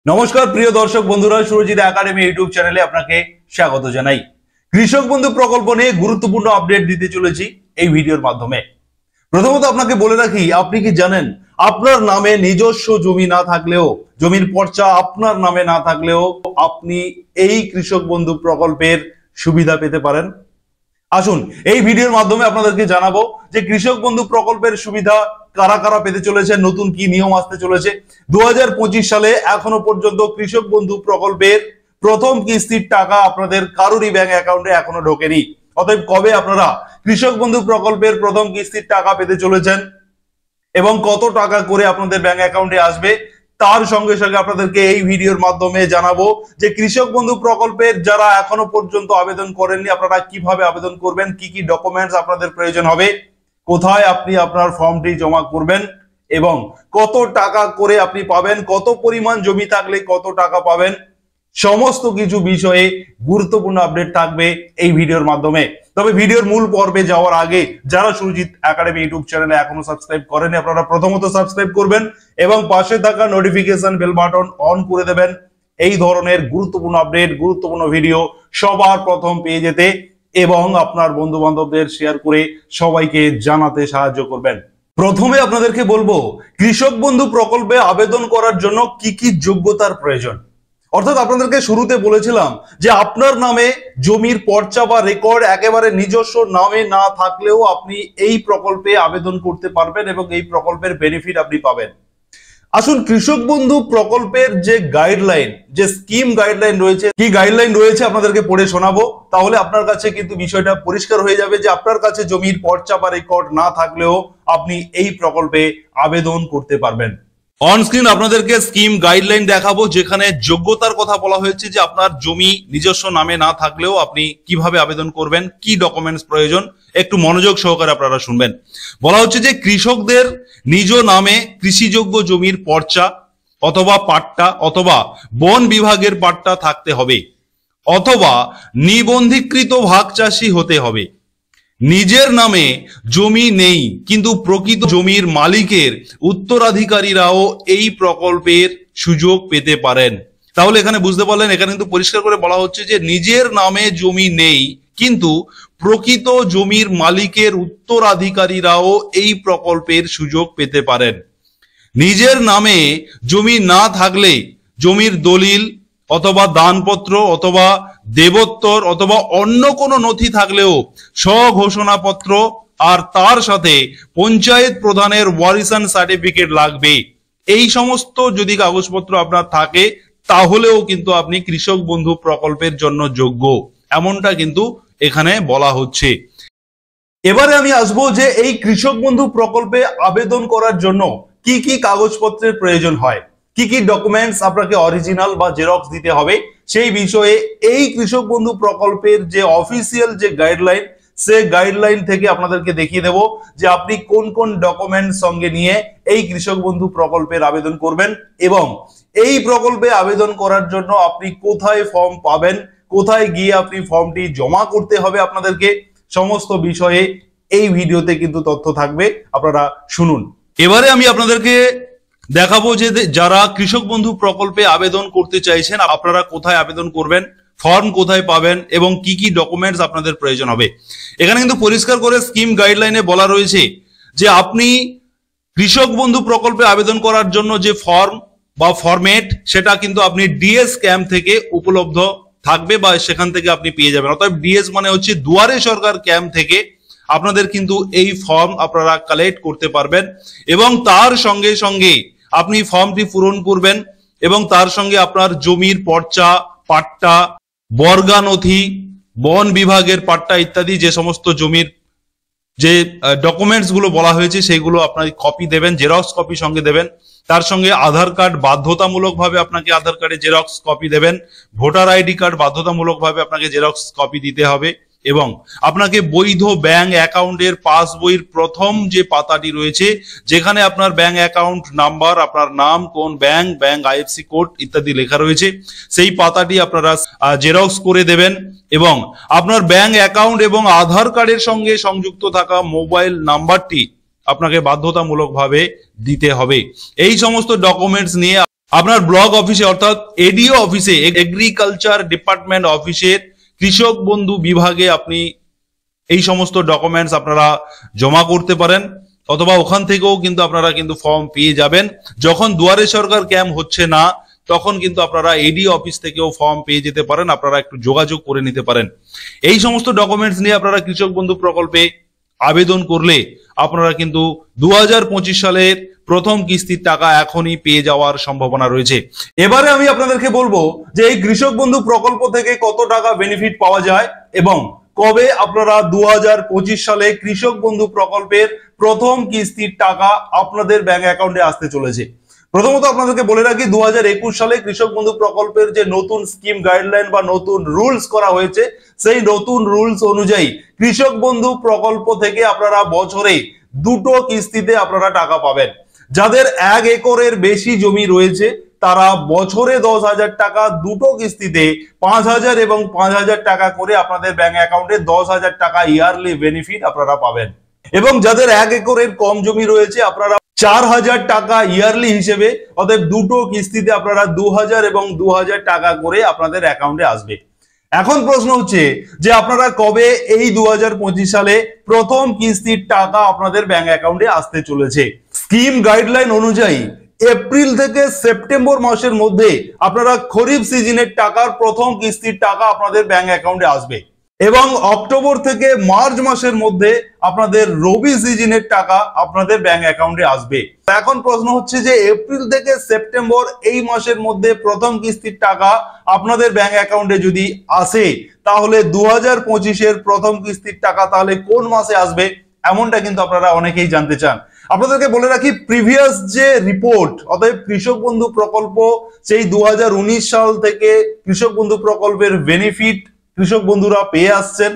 নমস্কার প্রিয় দর্শক বন্ধুরা, সুরজিৎ একাডেমি ইউটিউব চ্যানেলে আপনাকে স্বাগত জানাই। কৃষক বন্ধু প্রকল্প নিয়ে গুরুত্বপূর্ণ আপডেট দিতে চলেছি এই ভিডিওর মাধ্যমে। প্রথমত আপনাকে বলে রাখি, আপনি কি জানেন আপনার নামে নিজস্ব জমি না থাকলেও, জমির পর্চা আপনার নামে না থাকলেও আপনি এই কৃষক বন্ধু প্রকল্পের সুবিধা পেতে পারেন। আসুন এই ভিডিওর মাধ্যমে আপনাদেরকে জানাবো যে কৃষক বন্ধু প্রকল্পের সুবিধা কারা কারা পেতে চলেছে, নতুন কি নিয়ম আসতে চলেছে। 2025 সালে এখনো পর্যন্ত কৃষক বন্ধু প্রকল্পের প্রথম কিস্তির টাকা আপনাদের কারোরই ব্যাংক অ্যাকাউন্টে এখনো ঢোকেনি। অতএব কবে আপনারা কৃষক বন্ধু প্রকল্পের প্রথম কিস্তির টাকা পেতে চলেছেন এবং কত টাকা করে আপনাদের ব্যাংক অ্যাকাউন্টে আসবে, তার সঙ্গে সঙ্গে আপনাদেরকে এই ভিডিওর মাধ্যমে জানাবো যে কৃষক বন্ধু প্রকল্পের যারা এখনো পর্যন্ত আবেদন করেননি আপনারা কিভাবে আবেদন করবেন, কি কি ডকুমেন্টস আপনাদের প্রয়োজন হবে, কোথায় আপনি আপনার ফর্মটি জমা করবেন এবং কত টাকা করে আপনি পাবেন, কত পরিমাণ জমি থাকলে কত টাকা পাবেন, সমস্ত কিছু বিষয়ে গুরুত্বপূর্ণ আপডেট থাকবে এই ভিডিওর মাধ্যমে। তবে ভিডিওর মূল পর্বে যাওয়ার আগে যারা সুরজিৎ একাডেমি ইউটিউব চ্যানেলে এখনো সাবস্ক্রাইব করেনি আপনারা প্রথমত সাবস্ক্রাইব করবেন এবং পাশে থাকা নোটিফিকেশন বেল বাটন অন করে দেবেন এই ধরনের গুরুত্বপূর্ণ আপডেট, গুরুত্বপূর্ণ ভিডিও সবার প্রথম পেয়ে যেতে এবং আপনার বন্ধু বান্ধবদের শেয়ার করে সবাইকে জানাতে সাহায্য করবেন। প্রথমে আপনাদেরকে বলবো কৃষক বন্ধু প্রকল্পে আবেদন করার জন্য কি কি যোগ্যতার প্রয়োজন। অর্থাৎ আপনাদেরকে শুরুতে বলেছিলাম যে আপনার নামে জমির পর্চা বা রেকর্ড একেবারে নিজস্ব নামে না থাকলেও আপনি এই প্রকল্পে আবেদন করতে পারবেন এবং এই প্রকল্পের বেনিফিট আপনি পাবেন। আসুন কৃষক বন্ধু প্রকল্পের যে গাইডলাইন, যে স্কিম গাইডলাইন রয়েছে, কি গাইডলাইন রয়েছে আপনাদেরকে পড়ে শোনাবো, তাহলে আপনার কাছে কিন্তু বিষয়টা পরিষ্কার হয়ে যাবে যে আপনার কাছে জমির পর্চা বা রেকর্ড না থাকলেও আপনি এই প্রকল্পে আবেদন করতে পারবেন। অন স্ক্রিন আপনাদেরকে স্কিম গাইডলাইন দেখাবো, যেখানে যোগ্যতার কথা বলা হয়েছে যে আপনার জমি নিজস্ব নামে না থাকলেও আপনি কিভাবে আবেদন করবেন, কি ডকুমেন্টস প্রয়োজন, একটু মনোযোগ সহকারে আপনারা শুনবেন। বলা হচ্ছে যে কৃষকদের নিজ নামে কৃষিযোগ্য জমির পর্চা অথবা পাট্টা অথবা বন বিভাগের পাট্টা থাকতে হবে অথবা নিবন্ধীকৃত ভাগ চাষী হতে হবে। নিজের নামে জমি নেই কিন্তু প্রকৃত জমির মালিকের উত্তরাধিকারীরাও এই প্রকল্পের সুযোগ পেতে পারেন। তাহলে এখানে বুঝতে পারলেন, এখানে কিন্তু পরিষ্কার করে বলা হচ্ছে যে নিজের নামে জমি নেই কিন্তু প্রকৃত জমির মালিকের উত্তরাধিকারীরাও এই প্রকল্পের সুযোগ পেতে পারেন। নিজের নামে জমি না থাকলে জমির দলিল অথবা দানপত্র অথবা দেবোত্তর অথবা অন্য কোনো নথি থাকলেও স্বঘোষণাপত্র আর তার সাথে পঞ্চায়েত প্রধানের ওয়ারিসান সার্টিফিকেট লাগবে। এই সমস্ত যদি কাগজপত্র আপনার থাকে তাহলেও কিন্তু আপনি কৃষক বন্ধু প্রকল্পের জন্য যোগ্য, এমনটা কিন্তু এখানে বলা হচ্ছে। এবারে আমি আসবো যে এই কৃষক বন্ধু প্রকল্পে আবেদন করার জন্য কি কি কাগজপত্রের প্রয়োজন হয়, কি কি ডকুমেন্টস আপনাকে অরিজিনাল বা জেরক্স দিতে হবে, সেই বিষয়ে এই কৃষক বন্ধু প্রকল্পের যে অফিসিয়াল যে গাইডলাইন, সে গাইডলাইন থেকে আপনাদেরকে দেখিয়ে দেব যে আপনি কোন কোন ডকুমেন্টস সঙ্গে নিয়ে এই কৃষক বন্ধু প্রকল্পের আবেদন করবেন এবং এই প্রকল্পে আবেদন করার জন্য আপনি কোথায় ফর্ম পাবেন, কোথায় গিয়ে আপনি ফর্মটি জমা করতে হবে আপনাদেরকে, সমস্ত বিষয়ে এই ভিডিওতে কিন্তু তথ্য থাকবে, আপনারা শুনুন। এবারে আমি আপনাদেরকে দেখাবো যে যারা কৃষক বন্ধু প্রকল্পে আবেদন করতে চাইছেন আপনারা কোথায় আবেদন করবেন, ফর্ম কোথায় পাবেন এবং কি কি ডকুমেন্টস আপনাদের প্রয়োজন হবে। এখানে কিন্তু পরিষ্কার করে স্কিম গাইডলাইনে বলা রয়েছে যে আপনি কৃষক বন্ধু প্রকল্পে আবেদন করার জন্য যে ফর্ম বা ফরম্যাট সেটা কিন্তু আপনি ডিএস ক্যাম্প থেকে উপলব্ধ থাকবে বা সেখান থেকে আপনি পেয়ে যাবেন। অর্থাৎ ডিএস মানে হচ্ছে দুয়ারে সরকার ক্যাম্প থেকে আপনাদের কিন্তু এই ফর্ম আপনারা কালেক্ট করতে পারবেন এবং তার সঙ্গে সঙ্গে আপনি ফর্মটি পূরণ করবেন এবং তার সঙ্গে আপনার জমির পর্চা, পাট্টা, বর্গা নথি, বন বিভাগের পাট্টা ইত্যাদি যে সমস্ত জমির যে ডকুমেন্টস গুলো বলা হয়েছে সেগুলো আপনার কপি দেবেন, জেরক্স কপি সঙ্গে দেবেন। তার সঙ্গে আধার কার্ড বাধ্যতামূলক ভাবে আপনাকে আধার কার্ডে জেরক্স কপি দেবেন, ভোটার আইডি কার্ড বাধ্যতামূলক ভাবে আপনাকে জেরক্স কপি দিতে হবে এবং আপনাকে বৈধ ব্যাংক অ্যাকাউন্টের পাসবইয়ের প্রথম যে পাতাটি রয়েছে যেখানে আপনার ব্যাংক অ্যাকাউন্ট নাম্বার, আপনার নাম, কোন ব্যাংক, ব্যাংক আইএফসি কোড ইত্যাদি লেখা রয়েছে, সেই পাতাটি আপনারা জেরক্স করে দেবেন এবং আপনার ব্যাংক অ্যাকাউন্ট এবং আধার কার্ডের সঙ্গে সংযুক্ত থাকা মোবাইল নাম্বারটি আপনাকে বাধ্যতামূলকভাবে দিতে হবে। এই সমস্ত ডকুমেন্টস নিয়ে আপনার ব্লক অফিসে অর্থাৎ এডিও অফিসে, এগ্রিকালচার ডিপার্টমেন্ট অফিসের কৃষক বন্ধু বিভাগে আপনি এই সমস্ত ডকুমেন্টস আপনারা জমা করতে পারেন, অথবা ওখান থেকেও কিন্তু আপনারা কিন্তু ফর্ম পেয়ে যাবেন। যখন দুয়ারে সরকার ক্যাম্প হচ্ছে না তখন কিন্তু আপনারা এডি অফিস থেকেও ফর্ম পেয়ে যেতে পারেন, আপনারা একটু যোগাযোগ করে নিতে পারেন। এই সমস্ত ডকুমেন্টস নিয়ে আপনারা কৃষক বন্ধু প্রকল্পে আবেদন করলে আপনারা কিন্তু 2025 সালের প্রথম কিস্তির টাকা এখনই পেয়ে যাওয়ার সম্ভাবনা রয়েছে। এবারে আমি আপনাদেরকে বলবো যে এই কৃষক বন্ধু প্রকল্প থেকে কত টাকা বেনিফিট পাওয়া যায় এবং কবে আপনারা 2025 সালে কৃষক বন্ধু প্রকল্পের প্রথম কিস্তির টাকা আপনাদের ব্যাংক অ্যাকাউন্টে আসতে চলেছে। প্রথমত আপনাদেরকে বলে রাখি, 2021 সালে কৃষক বন্ধু প্রকল্পের যে নতুন স্কিম গাইডলাইন বা নতুন রুলস করা হয়েছে, সেই নতুন রুলস অনুযায়ী কৃষক বন্ধু প্রকল্প থেকে আপনারা বছরে 2টো কিস্তিতে আপনারা টাকা পাবেন। যাদের 1 একরের বেশি জমি রয়েছে তারা বছরে 10,000 টাকা, 2টো কিস্তিতে 5,000 এবং 5,000 টাকা করে আপনাদের ব্যাংক অ্যাকাউন্টে 10,000 টাকা ইয়ারলি বেনিফিট আপনারা পাবেন। এবং যাদের 1 একরের কম জমি রয়েছে আপনারা 4,000 টাকা ইয়ারলি হিসেবে, অতএব 2টো কিস্তিতে আপনারা 2,000 এবং 2,000 টাকা করে আপনাদের অ্যাকাউন্টে আসবে। এখন প্রশ্ন হচ্ছে যে আপনারা কবে এই 2025 সালে প্রথম কিস্তির টাকা আপনাদের ব্যাংক অ্যাকাউন্টে আসতে চলেছে। স্কিম গাইডলাইন অনুযায়ী এপ্রিল থেকে সেপ্টেম্বর মাসের মধ্যে আপনারা খরিফ সিজনের টাকার প্রথম কিস্তির টাকা আপনাদের ব্যাংক অ্যাকাউন্টে আসবে এবং অক্টোবর থেকে মার্চ মাসের মধ্যে আপনাদের রবি সিজনের টাকা আপনাদের ব্যাংক অ্যাকাউন্টে আসবে। এখন প্রশ্ন হচ্ছে যে এপ্রিল থেকে সেপ্টেম্বর এই মাসের মধ্যে প্রথম কিস্তির টাকা আপনাদের ব্যাংক অ্যাকাউন্টে যদি আসে তাহলে 2025-এর প্রথম কিস্তির টাকা তাহলে কোন মাসে আসবে, এমনটা কিন্তু আপনারা অনেকেই জানতে চান। আপনাদেরকে বলে রাখি, প্রিভিয়াস যে রিপোর্ট, অতএব কৃষক বন্ধু প্রকল্প সেই 2019 সাল থেকে কৃষক বন্ধু প্রকল্পের বেনিফিট কৃষক বন্ধুরা পেয়ে আসছেন।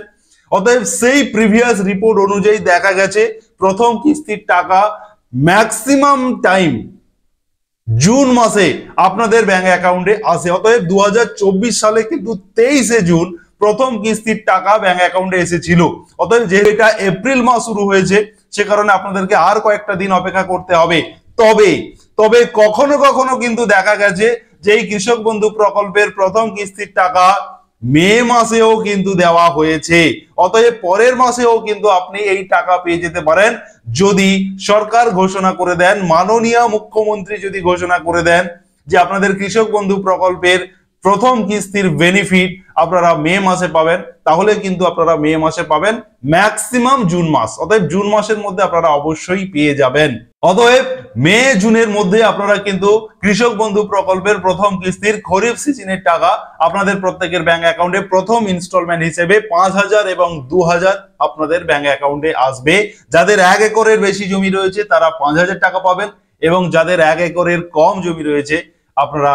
অতএব সেই প্রিভিয়াস রিপোর্ট অনুযায়ী দেখা গেছে প্রথম কিস্তির টাকা ম্যাক্সিমাম টাইম জুন মাসে আপনাদের ব্যাংক অ্যাকাউন্টে আসে। অতএব 2024 সালে কিন্তু 23শে জুন প্রথম কিস্তির টাকা ব্যাংক অ্যাকাউন্টে এসেছিল। অতএব যেহেতু এটা এপ্রিল মাস শুরু হয়েছে সে কারণে আপনাদেরকে আর কয়েকটা দিন অপেক্ষা করতে হবে। তবে কখনো কখনো কিন্তু দেখা গেছে যে এই কৃষক বন্ধু প্রকল্পের প্রথম কিস্তির টাকা মে মাসেও কিন্তু দেওয়া হয়েছে। অতএব পরের মাসেও কিন্তু আপনি এই টাকা পেয়ে যেতে পারেন যদি সরকার ঘোষণা করে দেন, মাননীয় মুখ্যমন্ত্রী যদি ঘোষণা করে দেন যে আপনাদের কৃষক বন্ধু প্রকল্পের প্রথম কিস্তির বেনিফিট আপনারা মে মাসে পাবেন, তাহলে কিন্তু আপনারা মে মাসে পাবেন ম্যাক্সিমাম জুন মাস। অতএব জুন মাসের মধ্যে আপনারা অবশ্যই পেয়ে যাবেন। অতএব মে জুনের মধ্যে আপনারা কিন্তু কৃষক বন্ধু প্রকল্পের প্রথম কিস্তির খরিফ সিজনের টাকা আপনাদের প্রত্যেকের ব্যাংক অ্যাকাউন্টে প্রথম ইনস্টলমেন্ট হিসেবে 5,000 এবং 2,000 আপনাদের ব্যাংক অ্যাকাউন্টে আসবে। যাদের 1 একরের বেশি জমি রয়েছে তারা 5,000 টাকা পাবেন এবং যাদের 1 একরের কম জমি রয়েছে আপনারা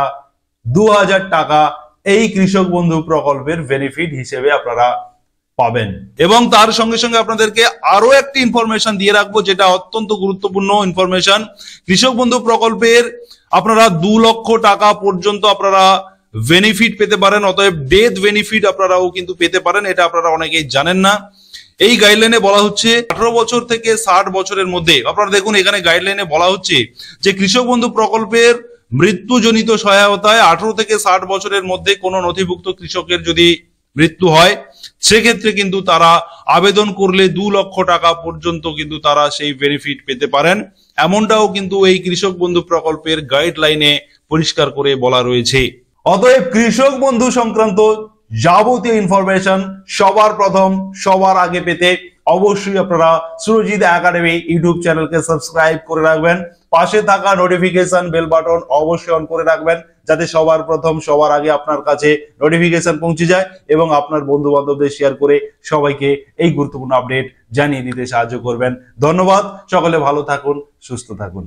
2,000 টাকা এই কৃষক বন্ধু প্রকল্পের বেনিফিট হিসেবে আপনারা পাবেন। এবং তার সঙ্গে সঙ্গে আপনাদেরকে আরো একটি ইনফরমেশন দিয়ে রাখবো যেটা অত্যন্ত গুরুত্বপূর্ণ ইনফরমেশন। কৃষক বন্ধু প্রকল্পের আপনারা 2 লক্ষ টাকা পর্যন্ত আপনারা বেনিফিট পেতে পারেন। অতএব ডেথ বেনিফিট আপনারাও কিন্তু পেতে পারেন, এটা আপনারা অনেকেই জানেন না। এই গাইডলাইনে বলা হচ্ছে 18 বছর থেকে 60 বছরের মধ্যে, আপনারা দেখুন এখানে গাইডলাইনে বলা হচ্ছে যে কৃষক বন্ধু প্রকল্পের মৃত্যুজনিত সহায়তায় 18 থেকে 60 বছরের মধ্যে কোনো নথিভুক্ত কৃষকের যদি মৃত্যু হয় সেক্ষেত্রে কিন্তু তারা আবেদন করলে 2 লক্ষ টাকা পর্যন্ত কিন্তু তারা সেই বেনিফিট পেতে পারেন। এমনটাও কিন্তু এই কৃষক বন্ধু প্রকল্পের গাইডলাইনে পরিষ্কার করে বলা রয়েছে। অতএব কৃষক বন্ধু সংক্রান্ত যাবতীয় ইনফরমেশন সবার প্রথম সবার আগে পেতে অবশ্যই আপনারা সুরজিৎ একাডেমি ইউটিউব চ্যানেলকে সাবস্ক্রাইব করে রাখবেন। পাশে থাকা নোটিফিকেশন বেল বাটন অবশ্যই অন করে রাখবেন যাতে সবার প্রথম সবার আগে আপনার কাছে নোটিফিকেশন পৌঁছে যায় এবং আপনার বন্ধু বান্ধবদের শেয়ার করে সবাইকে এই গুরুত্বপূর্ণ আপডেট জানিয়ে দিতে সাহায্য করবেন। ধন্যবাদ, সকলে ভালো থাকুন, সুস্থ থাকুন।